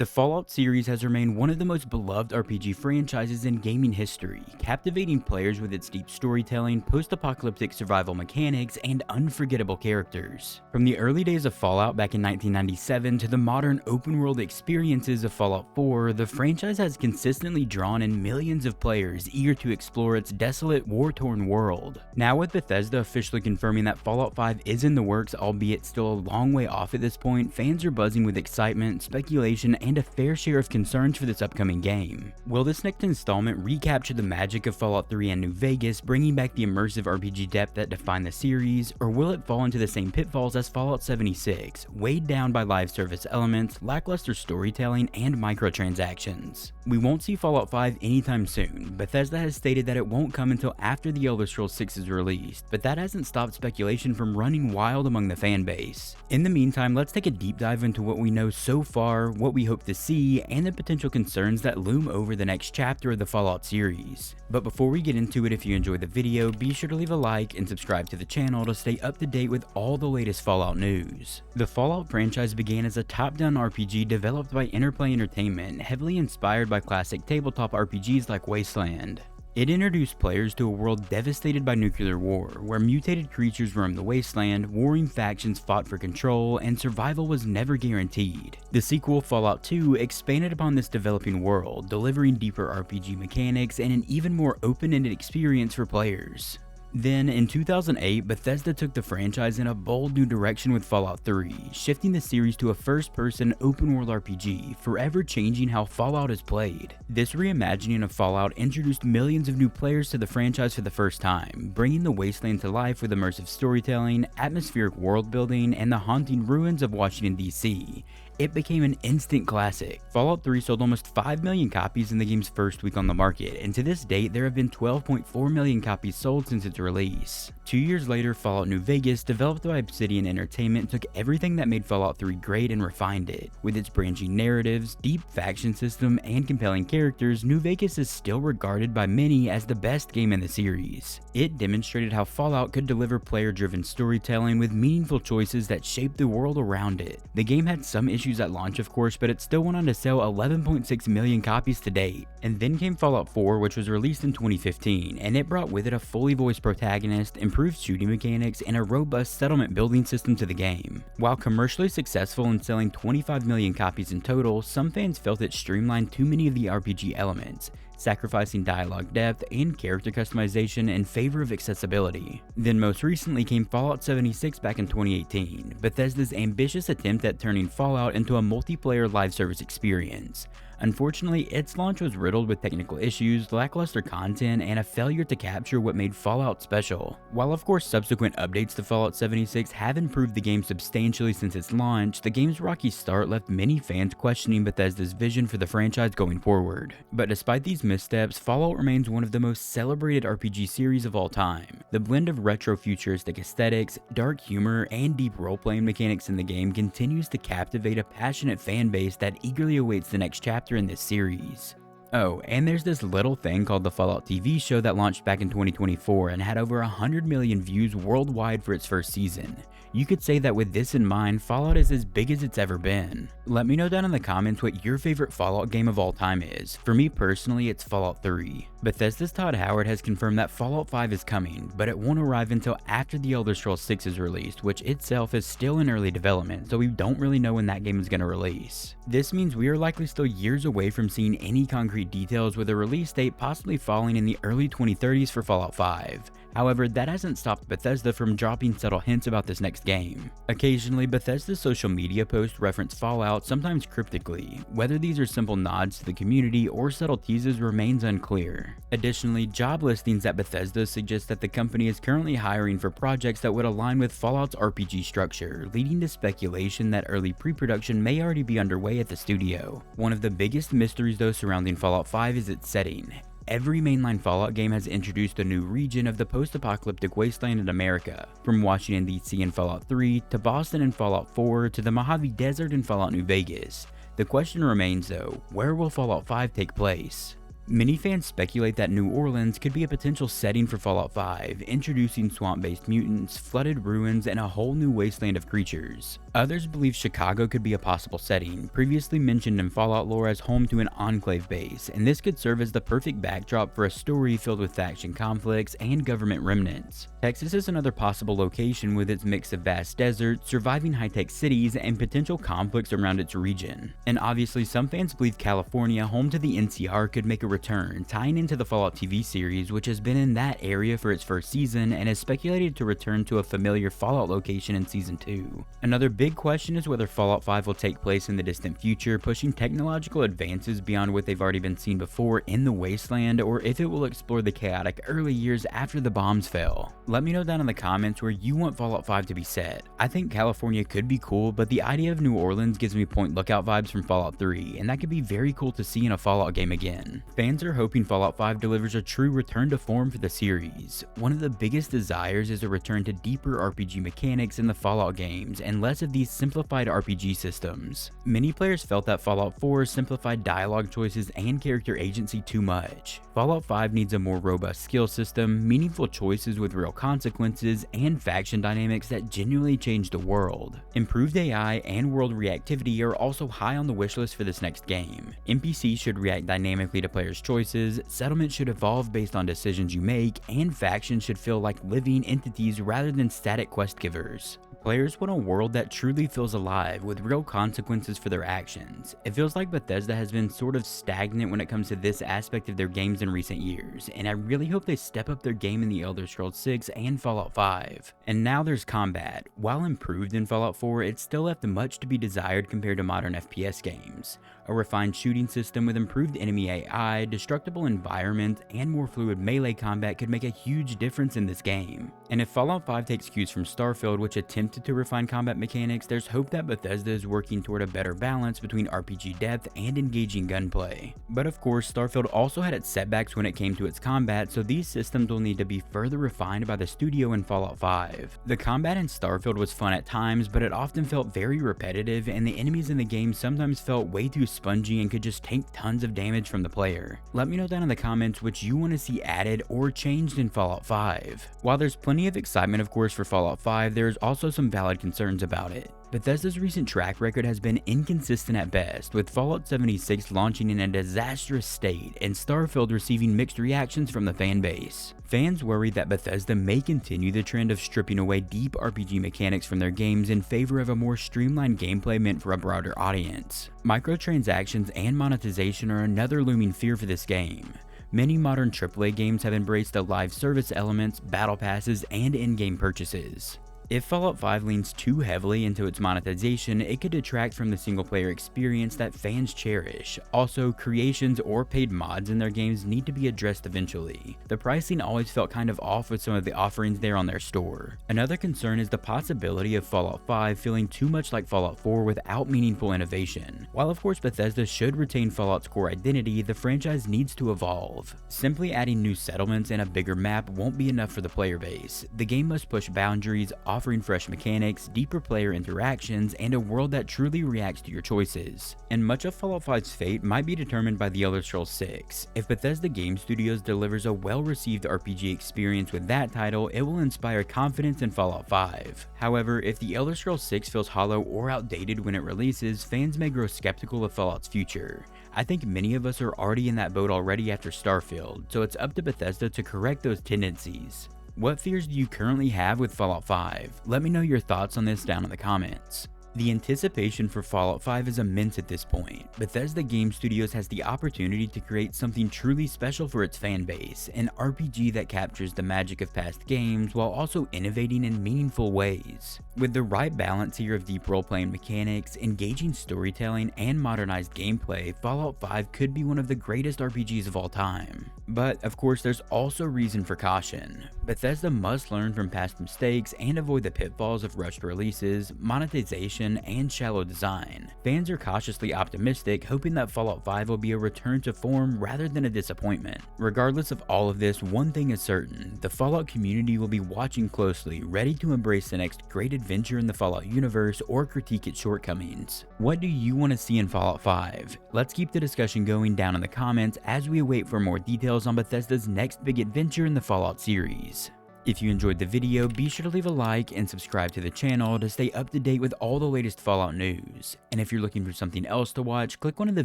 The Fallout series has remained one of the most beloved RPG franchises in gaming history, captivating players with its deep storytelling, post-apocalyptic survival mechanics, and unforgettable characters. From the early days of Fallout back in 1997 to the modern open-world experiences of Fallout 4, the franchise has consistently drawn in millions of players eager to explore its desolate, war-torn world. Now with Bethesda officially confirming that Fallout 5 is in the works, albeit still a long way off at this point, fans are buzzing with excitement, speculation, and a fair share of concerns for this upcoming game. Will this next installment recapture the magic of Fallout 3 and New Vegas, bringing back the immersive RPG depth that defined the series, or will it fall into the same pitfalls as Fallout 76, weighed down by live service elements, lackluster storytelling, and microtransactions? We won't see Fallout 5 anytime soon. Bethesda has stated that it won't come until after The Elder Scrolls 6 is released, but that hasn't stopped speculation from running wild among the fanbase. In the meantime, let's take a deep dive into what we know so far, what we hope to see, and the potential concerns that loom over the next chapter of the Fallout series. But before we get into it, if you enjoyed the video, be sure to leave a like and subscribe to the channel to stay up to date with all the latest Fallout news. The Fallout franchise began as a top-down RPG developed by Interplay Entertainment, heavily inspired by classic tabletop RPGs like Wasteland. It introduced players to a world devastated by nuclear war, where mutated creatures roamed the wasteland, warring factions fought for control, and survival was never guaranteed. The sequel, Fallout 2, expanded upon this developing world, delivering deeper RPG mechanics and an even more open-ended experience for players. Then, in 2008, Bethesda took the franchise in a bold new direction with Fallout 3, shifting the series to a first-person open-world RPG, forever changing how Fallout is played. This reimagining of Fallout introduced millions of new players to the franchise for the first time, bringing the wasteland to life with immersive storytelling, atmospheric world-building, and the haunting ruins of Washington, D.C. It became an instant classic. Fallout 3 sold almost 5 million copies in the game's first week on the market, and to this date there have been 12.4 million copies sold since its release. 2 years later, Fallout New Vegas, developed by Obsidian Entertainment, took everything that made Fallout 3 great and refined it. With its branching narratives, deep faction system, and compelling characters, New Vegas is still regarded by many as the best game in the series. It demonstrated how Fallout could deliver player-driven storytelling with meaningful choices that shaped the world around it. The game had some issues at launch, of course, but it still went on to sell 11.6 million copies to date. And then came Fallout 4, which was released in 2015, and it brought with it a fully voiced protagonist, improved shooting mechanics, and a robust settlement building system to the game. While commercially successful and selling 25 million copies in total, some fans felt it streamlined too many of the RPG elements, sacrificing dialogue depth and character customization in favor of accessibility. Then most recently came Fallout 76 back in 2018, Bethesda's ambitious attempt at turning Fallout into a multiplayer live service experience. Unfortunately, its launch was riddled with technical issues, lackluster content, and a failure to capture what made Fallout special. While of course subsequent updates to Fallout 76 have improved the game substantially since its launch, the game's rocky start left many fans questioning Bethesda's vision for the franchise going forward. But despite these missteps, Fallout remains one of the most celebrated RPG series of all time. The blend of retro-futuristic aesthetics, dark humor, and deep role-playing mechanics in the game continues to captivate a passionate fan base that eagerly awaits the next chapter in this series. Oh, and there's this little thing called the Fallout TV show that launched back in 2024 and had over 100 million views worldwide for its first season. You could say that with this in mind, Fallout is as big as it's ever been. Let me know down in the comments what your favorite Fallout game of all time is. For me personally, it's Fallout 3. Bethesda's Todd Howard has confirmed that Fallout 5 is coming, but it won't arrive until after The Elder Scrolls 6 is released, which itself is still in early development, so we don't really know when that game is going to release. This means we are likely still years away from seeing any concrete details, with a release date possibly falling in the early 2030s for Fallout 5. However, that hasn't stopped Bethesda from dropping subtle hints about this next game. Occasionally, Bethesda's social media posts reference Fallout, sometimes cryptically. Whether these are simple nods to the community or subtle teases remains unclear. Additionally, job listings at Bethesda suggest that the company is currently hiring for projects that would align with Fallout's RPG structure, leading to speculation that early pre-production may already be underway at the studio. One of the biggest mysteries though surrounding Fallout 5 is its setting. Every mainline Fallout game has introduced a new region of the post-apocalyptic wasteland in America, from Washington, D.C. in Fallout 3, to Boston in Fallout 4, to the Mojave Desert in Fallout New Vegas. The question remains though, where will Fallout 5 take place? Many fans speculate that New Orleans could be a potential setting for Fallout 5, introducing swamp-based mutants, flooded ruins, and a whole new wasteland of creatures. Others believe Chicago could be a possible setting, previously mentioned in Fallout lore as home to an enclave base, and this could serve as the perfect backdrop for a story filled with faction conflicts and government remnants. Texas is another possible location with its mix of vast deserts, surviving high-tech cities, and potential conflicts around its region. And obviously, some fans believe California, home to the NCR, could make a return, tying into the Fallout TV series, which has been in that area for its first season and is speculated to return to a familiar Fallout location in Season 2. Another big question is whether Fallout 5 will take place in the distant future, pushing technological advances beyond what they've already been seen before in the wasteland, or if it will explore the chaotic early years after the bombs fell. Let me know down in the comments where you want Fallout 5 to be set. I think California could be cool, but the idea of New Orleans gives me Point Lookout vibes from Fallout 3, and that could be very cool to see in a Fallout game again. Fans are hoping Fallout 5 delivers a true return to form for the series. One of the biggest desires is a return to deeper RPG mechanics in the Fallout games, and less of these simplified RPG systems. Many players felt that Fallout 4 simplified dialogue choices and character agency too much. Fallout 5 needs a more robust skill system, meaningful choices with real consequences, and faction dynamics that genuinely change the world. Improved AI and world reactivity are also high on the wishlist for this next game. NPCs should react dynamically to players' choices, settlements should evolve based on decisions you make, and factions should feel like living entities rather than static quest givers. Players want a world that truly feels alive, with real consequences for their actions. It feels like Bethesda has been sort of stagnant when it comes to this aspect of their games in recent years, and I really hope they step up their game in The Elder Scrolls 6 and Fallout 5. And now there's combat. While improved in Fallout 4, it still left much to be desired compared to modern FPS games. A refined shooting system with improved enemy AI, destructible environments, and more fluid melee combat could make a huge difference in this game. And if Fallout 5 takes cues from Starfield, which attempted to refine combat mechanics, there's hope that Bethesda is working toward a better balance between RPG depth and engaging gunplay. But of course, Starfield also had its setbacks when it came to its combat, so these systems will need to be further refined by the studio in Fallout 5. The combat in Starfield was fun at times, but it often felt very repetitive, and the enemies in the game sometimes felt way too spongy and could just take tons of damage from the player. Let me know down in the comments which you want to see added or changed in Fallout 5. While there's plenty of excitement of course for Fallout 5, there's also some valid concerns about it. Bethesda's recent track record has been inconsistent at best, with Fallout 76 launching in a disastrous state and Starfield receiving mixed reactions from the fanbase. Fans worry that Bethesda may continue the trend of stripping away deep RPG mechanics from their games in favor of a more streamlined gameplay meant for a broader audience. Microtransactions and monetization are another looming fear for this game. Many modern AAA games have embraced the live service elements, battle passes, and in-game purchases. If Fallout 5 leans too heavily into its monetization, it could detract from the single-player experience that fans cherish. Also, creations or paid mods in their games need to be addressed eventually. The pricing always felt kind of off with some of the offerings there on their store. Another concern is the possibility of Fallout 5 feeling too much like Fallout 4 without meaningful innovation. While of course Bethesda should retain Fallout's core identity, the franchise needs to evolve. Simply adding new settlements and a bigger map won't be enough for the player base. The game must push boundaries, offering fresh mechanics, deeper player interactions, and a world that truly reacts to your choices. And much of Fallout 5's fate might be determined by The Elder Scrolls 6. If Bethesda Game Studios delivers a well-received RPG experience with that title, it will inspire confidence in Fallout 5. However, if The Elder Scrolls 6 feels hollow or outdated when it releases, fans may grow skeptical of Fallout's future. I think many of us are already in that boat already after Starfield, so it's up to Bethesda to correct those tendencies. What fears do you currently have with Fallout 5? Let me know your thoughts on this down in the comments. The anticipation for Fallout 5 is immense at this point. Bethesda Game Studios has the opportunity to create something truly special for its fan base, an RPG that captures the magic of past games while also innovating in meaningful ways. With the right balance here of deep role-playing mechanics, engaging storytelling, and modernized gameplay, Fallout 5 could be one of the greatest RPGs of all time. But of course, there's also reason for caution. Bethesda must learn from past mistakes and avoid the pitfalls of rushed releases, monetization, and shallow design. Fans are cautiously optimistic, hoping that Fallout 5 will be a return to form rather than a disappointment. Regardless of all of this, one thing is certain: the Fallout community will be watching closely, ready to embrace the next great adventure in the Fallout universe or critique its shortcomings. What do you want to see in Fallout 5? Let's keep the discussion going down in the comments as we await for more details on Bethesda's next big adventure in the Fallout series. If you enjoyed the video, be sure to leave a like and subscribe to the channel to stay up to date with all the latest Fallout news. And if you're looking for something else to watch, click one of the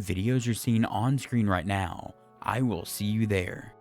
videos you're seeing on screen right now. I will see you there.